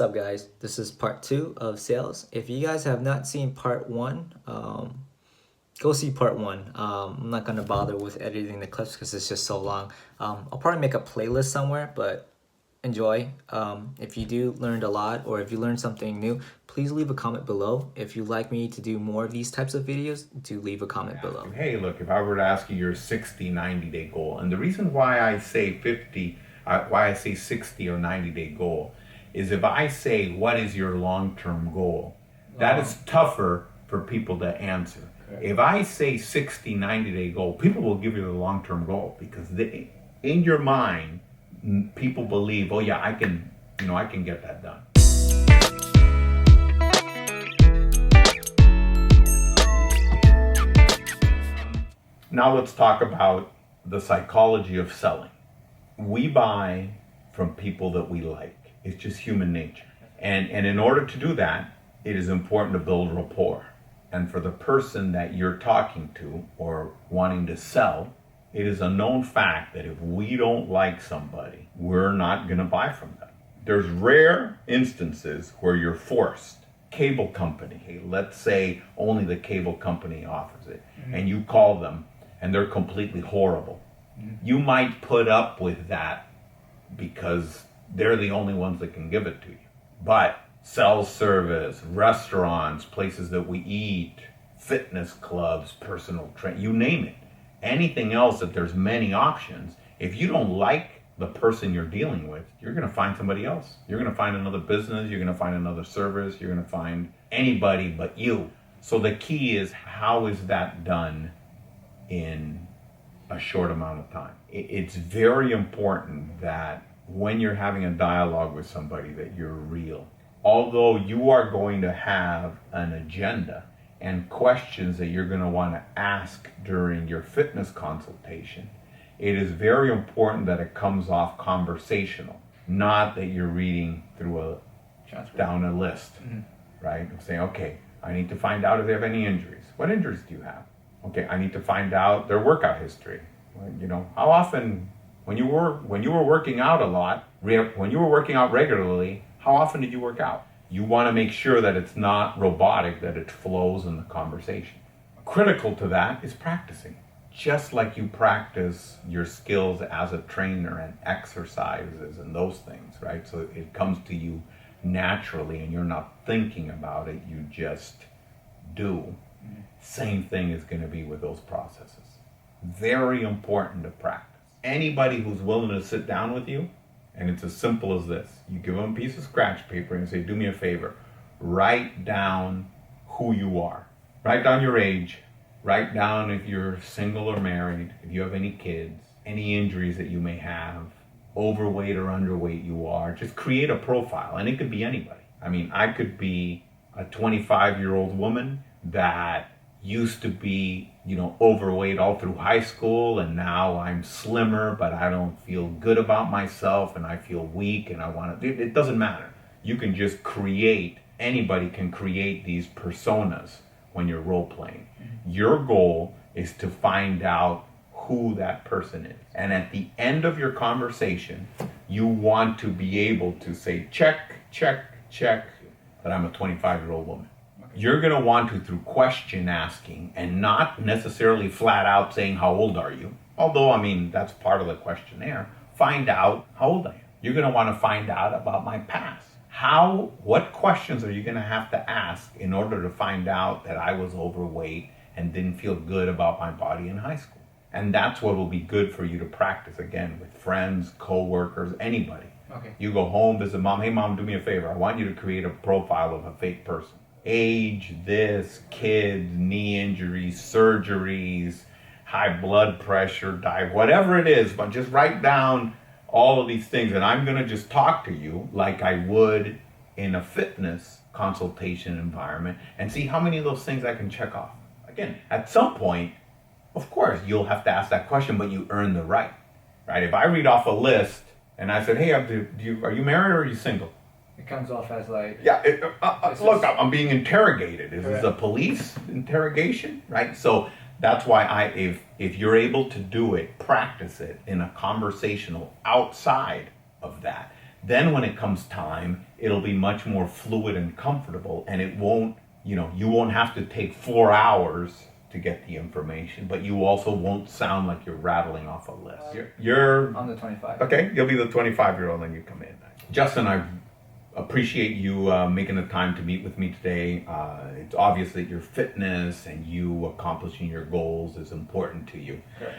What's up, guys? This is part two of sales. If you guys have not seen part one, go see part one. I'm not gonna bother with editing the clips because it's just so long. I'll probably make a playlist somewhere, but enjoy. If you do learned a lot or if you learned something new, please leave a comment below. If you'd like me to do more of these types of videos, do leave a comment below. Hey, look, if I were to ask you your 60, 90-day goal, and the reason why I say 60 or 90-day goal is if I say, what is your long-term goal? That is tougher for people to answer. If I say 60, 90-day goal, people will give you the long-term goal because in your mind, people believe, oh yeah, I can get that done. Now let's talk about the psychology of selling. We buy from people that we like. It's just human nature. And in order to do that, it is important to build rapport. And for the person that you're talking to or wanting to sell, it is a known fact that if we don't like somebody, we're not going to buy from them. There's rare instances where you're forced. Cable company, hey, let's say only the cable company offers it, and you call them and they're completely horrible. You might put up with that because they're the only ones that can give it to you. But cell service, restaurants, places that we eat, fitness clubs, personal training, you name it. Anything else that there's many options, if you don't like the person you're dealing with, you're going to find somebody else. You're going to find another business, you're going to find another service, you're going to find anybody but you. So the key is, how is that done in a short amount of time? It's very important that when you're having a dialogue with somebody that you're real. Although you are going to have an agenda and questions that you're going to want to ask during your fitness consultation, it is very important that it comes off conversational, not that you're reading through down a list, right? I'm saying, okay, I need to find out if they have any injuries. What injuries do you have? Okay, I need to find out their workout history. Well, how often, when you were working out a lot, when you were working out regularly, how often did you work out? You want to make sure that it's not robotic, that it flows in the conversation. Critical to that is practicing. Just like you practice your skills as a trainer and exercises and those things, right? So it comes to you naturally and you're not thinking about it, you just do. Same thing is going to be with those processes. Very important to practice. Anybody who's willing to sit down with you, and it's as simple as this. You give them a piece of scratch paper and say, do me a favor, write down who you are. Write down your age. Write down if you're single or married, if you have any kids, any injuries that you may have, overweight or underweight you are. Just create a profile, and it could be anybody. I mean, I could be a 25-year-old woman that used to be, overweight all through high school, and now I'm slimmer, but I don't feel good about myself, and I feel weak, and I want to. It doesn't matter. You can just create. Anybody can create these personas when you're role playing. Your goal is to find out who that person is, and at the end of your conversation, you want to be able to say, check, check, check, that I'm a 25-year-old woman. You're going to want to, through question asking, and not necessarily flat out saying, how old are you? Although, that's part of the questionnaire. Find out how old I am. You're going to want to find out about my past. What questions are you going to have to ask in order to find out that I was overweight and didn't feel good about my body in high school? And that's what will be good for you to practice, again, with friends, co-workers, anybody. Okay. You go home, visit mom. Hey, mom, do me a favor. I want you to create a profile of a fake person. Age, this, kids, knee injuries, surgeries, high blood pressure, diet, whatever it is, but just write down all of these things. And I'm going to just talk to you like I would in a fitness consultation environment and see how many of those things I can check off. Again, at some point, of course, you'll have to ask that question, but you earn the right? If I read off a list and I said, hey, are you married or are you single? It comes off as like... Yeah, look, I'm being interrogated. Is this a police interrogation, right? So that's why if you're able to do it, practice it in a conversational outside of that, Then when it comes time, it'll be much more fluid and comfortable, and it won't, you won't have to take 4 hours to get the information, but you also won't sound like you're rattling off a list. You're I'm the 25. okay. You'll be the 25-year-old and you come in. Justin, I appreciate you making the time to meet with me today. It's obvious that your fitness and you accomplishing your goals is important to you. Correct.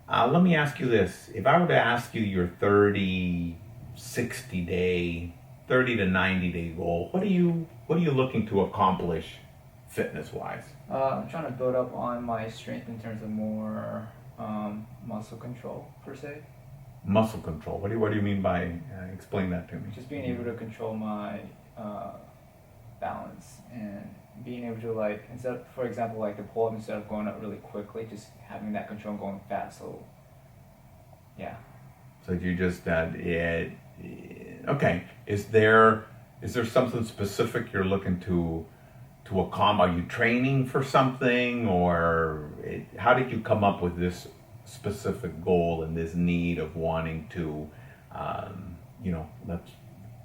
Let me ask you this. If I were to ask you your 30, 60 day, 30 to 90 day goal, what are you looking to accomplish fitness wise? I'm trying to build up on my strength in terms of more muscle control, per se. Muscle control. What do you mean by, explain that to me? Just being able to control my balance and being able to, like, instead of, for example, like the pull up, instead of going up really quickly, just having that control and going fast. So, yeah. So you just okay. Is there something specific you're looking to accomplish? Are you training for something, or how did you come up with this specific goal and this need of wanting to,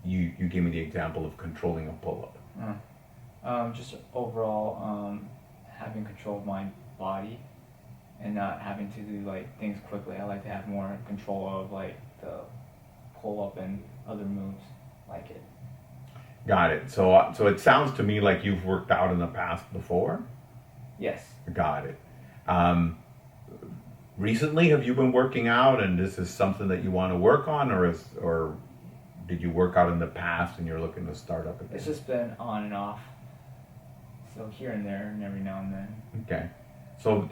you gave me the example of controlling a pull-up. Just overall, having control of my body and not having to do like things quickly. I like to have more control of like the pull-up and other moves like it. Got it. So it sounds to me like you've worked out in the past before. Yes. Got it. Recently, have you been working out, and this is something that you want to work on, or did you work out in the past and you're looking to start up again? It's just been on and off. So here and there, and every now and then. Okay. So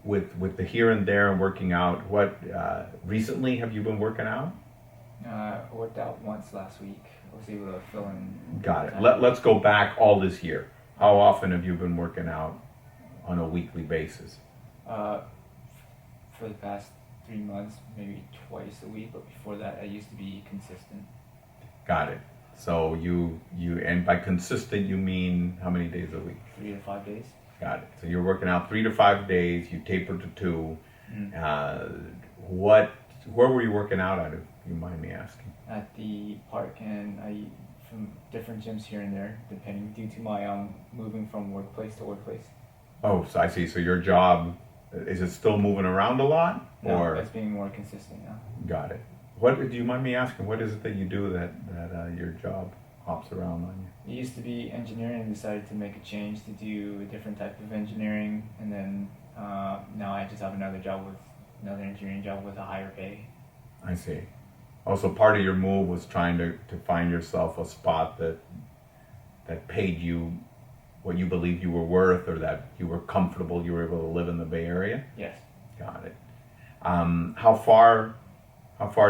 with the here and there and working out, what recently have you been working out? I worked out once last week. I was able to fill in. Got it. Let's go back all this year. How often have you been working out on a weekly basis? For the past 3 months, maybe twice a week, but before that, I used to be consistent. Got it. So you and by consistent you mean how many days a week? 3 to 5 days. Got it. So you're working out 3 to 5 days. You taper to 2. Where were you working out at, if you mind me asking? At the park, and I from different gyms here and there, depending due to my moving from workplace to workplace. Oh, so I see. So your job, is it still moving around a lot? No, Or it's being more consistent now. got it. What do you mind me asking? What is it that you do that your job hops around on you? It used to be engineering and decided to make a change to do a different type of engineering, and then now I just have another engineering job with a higher pay. I see. Also, part of your move was trying to find yourself a spot that paid you what you believed you were worth, or that you were comfortable, you were able to live in the Bay Area? Yes. Got it. How far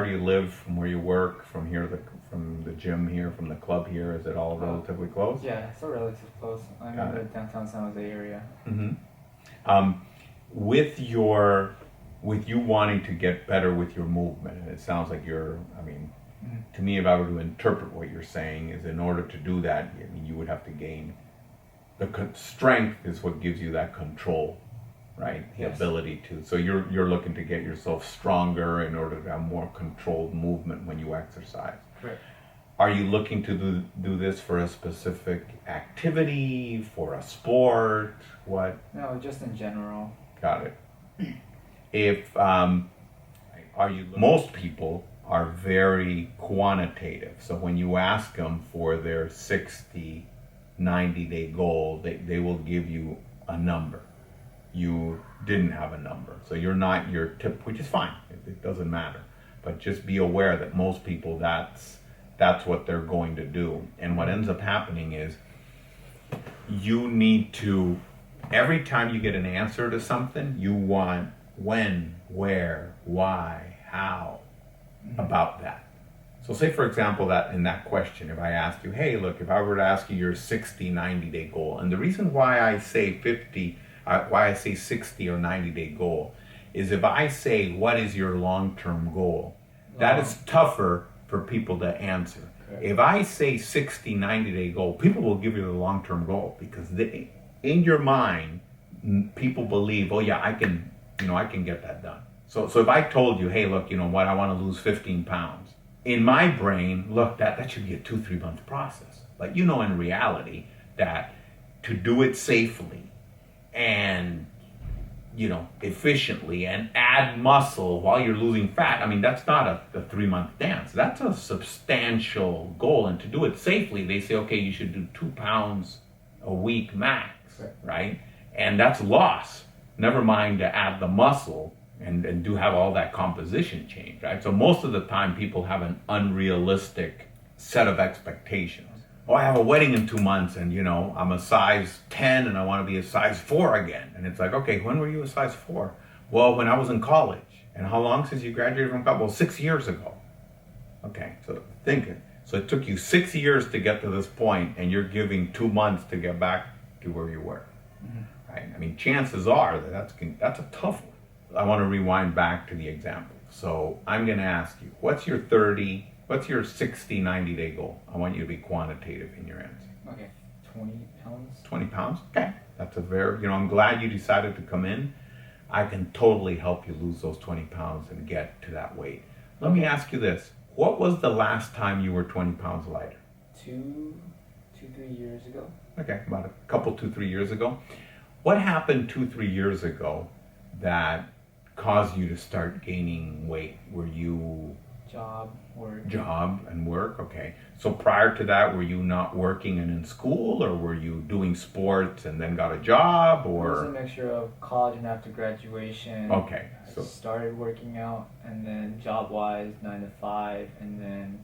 do you live from where you work, from from the gym here, from the club here? Is it all relatively close? Yeah, it's all relatively close. I'm in the downtown San Jose area. Mm-hmm. With you wanting to get better with your movement, and it sounds like to me, if I were to interpret what you're saying, is in order to do that, you would have to gain strength is what gives you that control, right? The Yes. ability to. So you're looking to get yourself stronger in order to have more controlled movement when you exercise. Correct. Are you looking to do this for a specific activity, for a sport? What? No, just in general. Got it. Most people are very quantitative. So when you ask them for their 60, 90-day goal, they will give you a number. You didn't have a number. So you're not your tip, which is fine. It doesn't matter. But just be aware that most people, that's what they're going to do. And what ends up happening is you need to, every time you get an answer to something, you want when, where, why, how about that. So say, for example, that in that question, if I asked you, hey, look, if I were to ask you your 60, 90-day goal, and the reason why I say 60 or 90-day goal is if I say, what is your long-term goal? That is tougher for people to answer. Okay. If I say 60, 90-day goal, people will give you the long-term goal because in your mind, people believe, oh yeah, I can get that done. So if I told you, hey, look, you know what, I want to lose 15 pounds, in my brain, look, that should be a 2-3 month process. But you know, in reality, that to do it safely and efficiently and add muscle while you're losing fat, I mean, that's not a 3 month dance. That's a substantial goal. And to do it safely, they say, okay, you should do 2 pounds a week max, right? And that's loss. Never mind to add the muscle and do have all that composition change, right? So most of the time people have an unrealistic set of expectations. Oh, I have a wedding in 2 months and I'm a size 10 and I want to be a size 4 again. And it's like, okay, when were you a size 4? Well, when I was in college. And how long since you graduated from college? Well, 6 years ago. Okay, so think it. So it took you 6 years to get to this point and you're giving 2 months to get back to where you were. Right? I mean, chances are that's a tough one. I want to rewind back to the example. So I'm going to ask you, what's your 60, 90-day goal? I want you to be quantitative in your answer. Okay, 20 pounds. 20 pounds? Okay. That's a very, I'm glad you decided to come in. I can totally help you lose those 20 pounds and get to that weight. Let me ask you this. What was the last time you were 20 pounds lighter? 3 years ago. Okay, about a couple, 2-3 years ago. What happened 2-3 years ago that caused you to start gaining weight? Were you Job and work? Okay. So prior to that, were you not working and in school, or were you doing sports and then got a job, or? It was a mixture of college and after graduation. Okay. I started working out, and then job-wise, 9 to 5, and then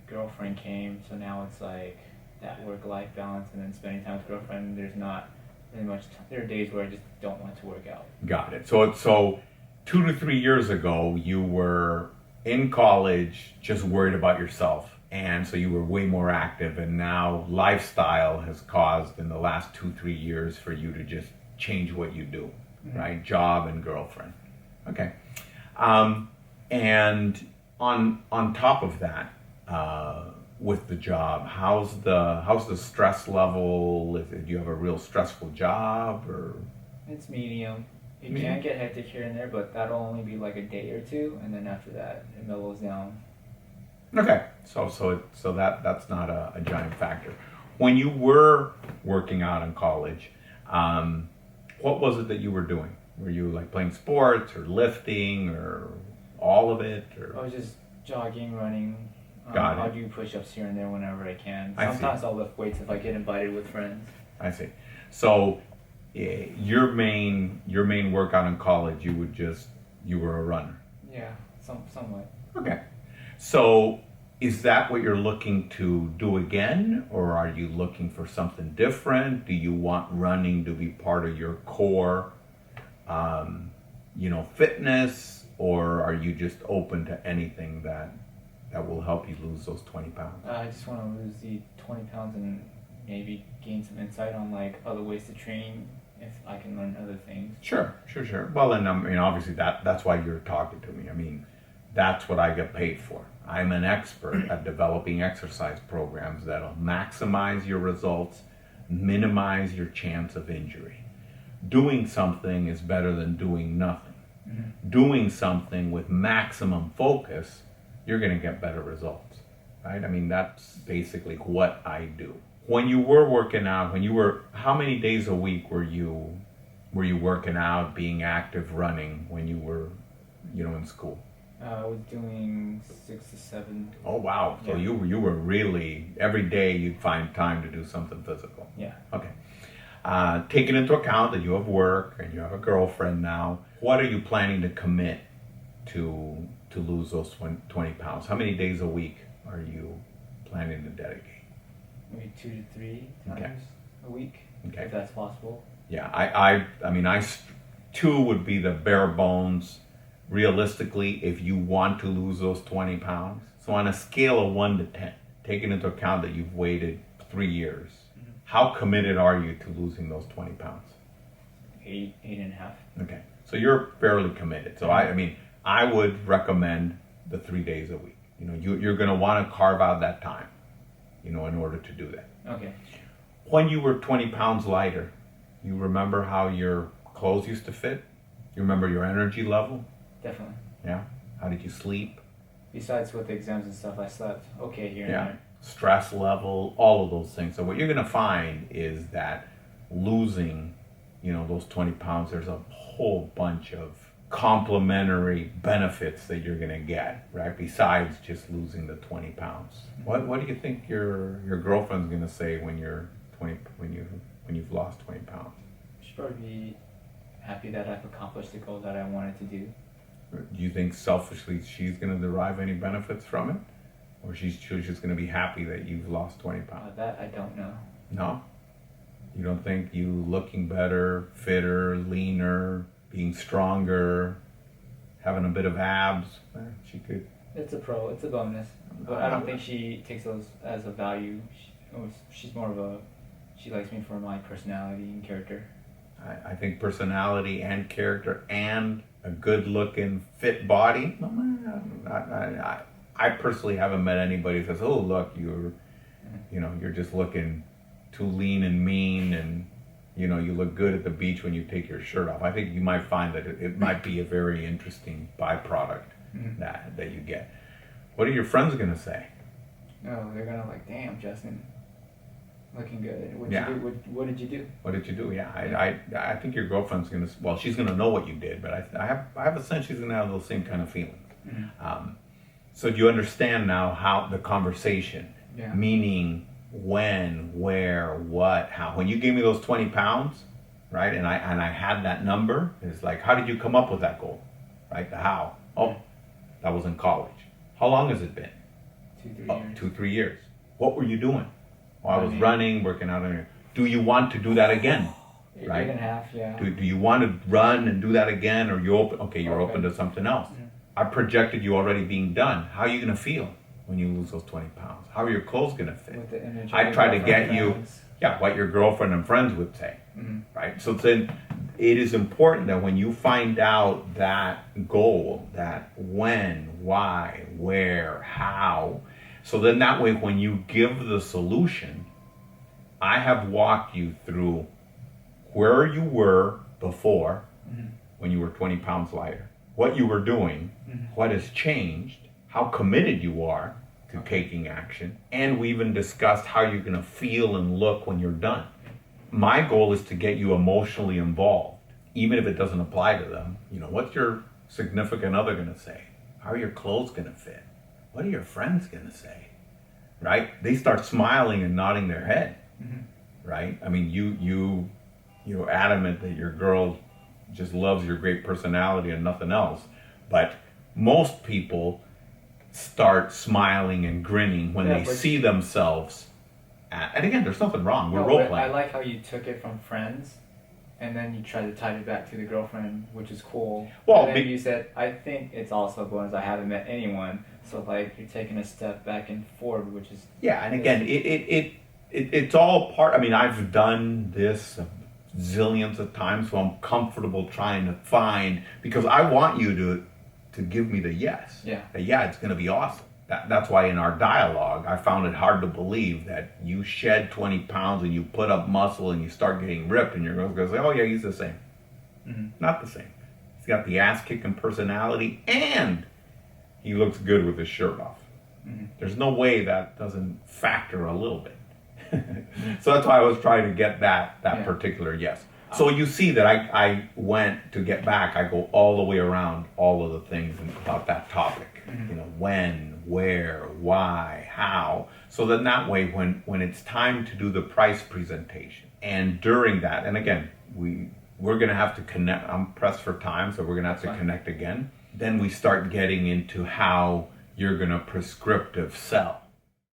girlfriend came, so now it's like that work-life balance, and then spending time with girlfriend. There's not really much. There are days where I just don't want to work out. Got it. So 2 to 3 years ago, you were in college, just worried about yourself, and so you were way more active. And now lifestyle has caused in the last 2-3 years for you to just change what you do, right? Job and girlfriend. Okay. And on top of that, with the job, how's the stress level? Do you have a real stressful job, or? It's medium. It can get hectic here and there, but that'll only be like a day or two, and then after that, it mellows down. Okay, so that's not a giant factor. When you were working out in college, what was it that you were doing? Were you like playing sports or lifting or all of it? Or? I was just jogging, running. Got it. I'll do push-ups here and there whenever I can. I Sometimes I'll lift weights if I get invited with friends. I see. So your main workout in college, you were a runner. Yeah, somewhat. Okay. So is that what you're looking to do again, or are you looking for something different? Do you want running to be part of your core, fitness, or are you just open to anything that will help you lose those 20 pounds? I just want to lose the 20 pounds and maybe gain some insight on like other ways to train if I can learn other things. Sure. Well, then obviously that's why you're talking to me. I mean, that's what I get paid for. I'm an expert at developing exercise programs that'll maximize your results, minimize your chance of injury. Doing something is better than doing nothing. Doing something with maximum focus, you're going to get better results, right? I mean, that's basically what I do. When you were working out, how many days a week were you working out, being active, running when you were, in school? I was doing 6 to 7. Oh wow! So Yeah. you were really every day you'd find time to do something physical. Yeah. Okay. Taking into account that you have work and you have a girlfriend now, what are you planning to commit to lose those 20 pounds? How many days a week are you planning to dedicate? Maybe 2 to 3 times a week, Okay. if that's possible. Yeah, I mean, 2 would be the bare bones. Realistically, if you want to lose those 20 pounds, so on a scale of 1 to 10, taking into account that you've waited 3 years, how committed are you to losing those 20 pounds? 8.5. Okay, so you're fairly committed. So I would recommend the 3 days a week. You're going to want to carve out that time, in order to do that. Okay. When you were 20 pounds lighter, you remember how your clothes used to fit? You remember your energy level? definitely. Yeah. How did you sleep? Besides with the exams and stuff, I slept okay here and Yeah. there. Stress level, all of those things. So what you're going to find is that losing, those 20 pounds, there's a whole bunch of complementary benefits that you're going to get, right? Besides just losing the 20 pounds. What do you think your girlfriend's going to say when you're 20 when you've lost 20 pounds? She'd probably be happy that I've accomplished the goal that I wanted to do. Do you think selfishly she's going to derive any benefits from it? Or she's just going to be happy that you've lost 20 pounds? That I don't know. No? You don't think you looking better, fitter, leaner, being stronger, having a bit of abs, she could... It's a bonus. But I don't think she takes those as a value. She's more of a, she likes me for my personality and character. I think personality and character and a good looking, fit body. I personally haven't met anybody who says, "Oh, look, you're just looking too lean and mean, and you look good at the beach when you take your shirt off." I think you might find that it might be a very interesting byproduct that you get. What are your friends gonna say? No, they're gonna like, "Damn, Justin, looking good. What Yeah. you do? What did you do?" What did you do? Yeah, I think your girlfriend's gonna. Well, she's gonna know what you did, but I have a sense she's gonna have those same kind of feelings. So do you understand now how the conversation, Yeah. meaning when, where, what, how? When you gave me those 20 pounds, right, and I had that number, it's like, how did you come up with that goal, right? The how. Oh, that was in college. How long has it been? 2-3 years. 2-3 years. What were you doing? Well, I was running, working out. Do you want to do that again? Right? 8.5, yeah. Do you want to run and do that again, or you open? Okay, you're open to something else. I projected you already being done. How are you going to feel when you lose those 20 pounds? How are your clothes going to fit? With the image I of try to your get you, friends. what your girlfriend and friends would say, right? So then it is important that when you find out that goal, that when, why, where, how, so then that way when you give the solution, I have walked you through where you were before when you were 20 pounds lighter, what you were doing, what has changed, how committed you are to taking action, and we even discussed how you're going to feel and look when you're done. My goal is to get you emotionally involved, even if it doesn't apply to them. What's your significant other going to say? How are your clothes going to fit? What are your friends going to say? Right? They start smiling and nodding their head. Right? I mean, you're adamant that your girl just loves your great personality and nothing else. But most people start smiling and grinning when they see themselves. And again, there's nothing wrong. We're role playing. I like how you took it from friends, and then you tried to tie it back to the girlfriend, which is cool. Well, and then you said, "I think it's also a bonus. I haven't met anyone." So like you're taking a step back and forward, which is and again, it's all part. I mean, I've done this zillions of times, so I'm comfortable trying to find, because I want you to give me the yes. Yeah. That it's going to be awesome. That's why in our dialogue, I found it hard to believe that you shed 20 pounds and you put up muscle and you start getting ripped, and your girl's going to say, "Oh yeah, he's the same." Not the same. He's got the ass-kicking personality, and he looks good with his shirt off. There's no way that doesn't factor a little bit. So that's why I was trying to get that particular yes. So you see that I went to get back. I go all the way around all of the things about that topic. When, where, why, how. So then that way, when it's time to do the price presentation, and during that, and again, we're going to have to connect. I'm pressed for time, so we're going to have to connect again. Then we start getting into how you're going to prescriptive sell.